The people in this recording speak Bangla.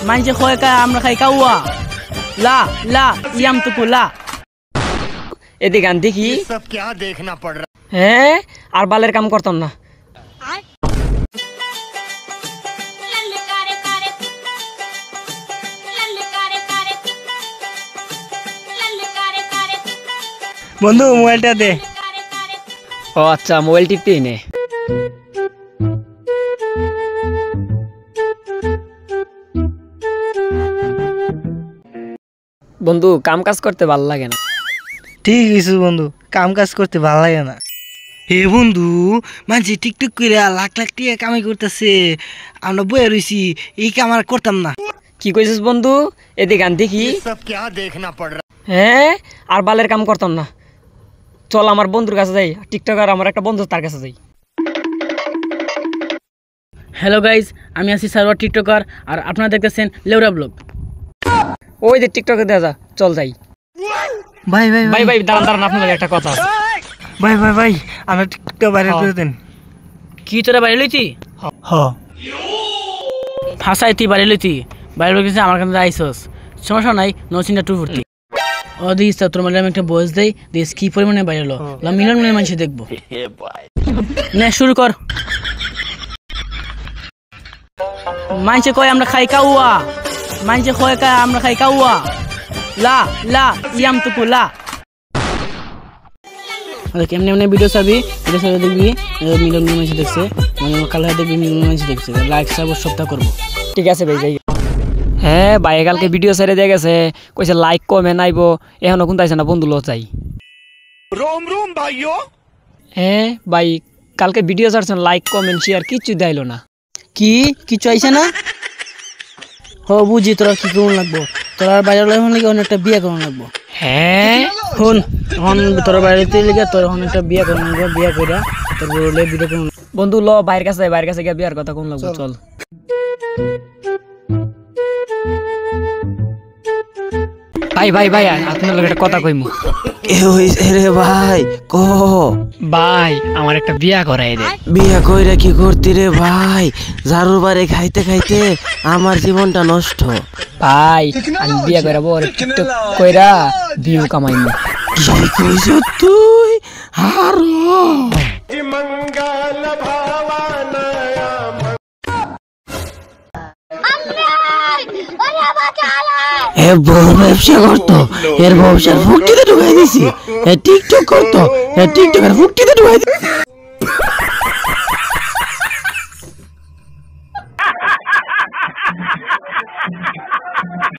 मांझे खोए का আমরা খাই কাউয়া ला ला ইয়াম তো লা এদি গান দেখি सब क्या देखना पड़ रहा হ্যাঁ আর বালের কাম করতাম না বন্ধু মোবাইলটা দে ও আচ্ছা মোবাইল টিপতে নে বন্ধু কাম কাজ করতে ভালো লাগে না ঠিক আছে বন্ধু কাম কাজ করতে ভালো লাগে না হে বন্ধু মানছি টিকটক করে লাখ লাখ টাকা কামাই করতেছে আমরা বয়ে রইছি এই কাম আর করতাম না কি কইছিস বন্ধু এদি গান দেখি सब क्या देखना पड़ रहा হ্যাঁ আর বালের কাম করতাম না চল আমার বন্ধুর কাছে যাই টিকটকার আমার একটা বন্ধু তার কাছে যাই হ্যালো গাইস আমি আছি সার্ভার টিকটকার আর আপনারা দেখতেছেন লেউরা ব্লগ ওই যে টিকটকে দেখা যা চল যাই ভাই ভাই ভাই ভাই দাঁড়ান দাঁড়ান আপনাদের একটা কথা আছে ভাই ভাই ভাই আমরা টিকটক বাইরে করে দেন কি তোরা বাইরে লইছি হ ফাঁসাই তুই বাইরে লইছি বাইরে লইছি আমার কাছে আইসস সমস্যা নাই নচিনটা টু ভর্তি ও দিস তোর মানে আমি একটা বয়স দেই দিস কি পরিমাণে বাইরে লো মিলন মিলন মানুষ দেখবো নে শুরু কর মানছে কয় আমরা খাই কাউয়া মানছে কয় কা আমরা খাই কাউয়া লা লা ইয়াম তো লা আরে কেমনে এমনি ভিডিও চাবি দেখবি মিলন মিলন মানুষ দেখছে মানে কালকে দেখবি মিলন মানুষ দেখছে লাইক সাবস্ক্রাইব সবটা করব ঠিক আছে ভাই যাই হ্যাঁ ভাই কালকে ভিডিও ছেড়ে দিয়ে গেছে কইছে লাইক কমেন্ট আইবো এখনো কোন তাইছে না বন্ধু লো চাই रोम रोम भाइयों হ্যাঁ ভাই কালকে ভিডিও ছাড়ছেন লাইক কমেন্ট শেয়ার কিছু দেইলো না কি কিছু আইছে না ও বুঝি তোরা কি করুন লাগবো তোরা বাইরে লাইন লাগি অনেকটা বিয়ে করুন লাগবো হ্যাঁ শুন এখন তোর বাইরেতে লিগে তোর এখন একটা বিয়ে করুন লাগবো বিয়ে কইরা তোর বলে ভিডিও করুন বন্ধু ল বাইরের কাছে গিয়ে বিয়ার কথা কোন লাগবো চল ভাই ভাই ভাই আপনার লগে একটা কথা কইমু এ হইছে রে ভাই কহ ভাই আমার একটা বিয়া করাই দে বিয়া কইরা কি করতি রে ভাই ঝাড়ুর বারে খাইতে খাইতে আমার জীবনটা নষ্ট ভাই আমি বিয়া কইরা বড় টিকটক কইরা ভিউ কামাইমু কি কইছ তুই আর मंगल भावाना এ বড় ব্যবসা করতো এর ব্যবসার ফুটিতে ঢুকাই দিছি এ টিকটক করতো এ টিকটকের ফুটিতে ঢুকাই দিছি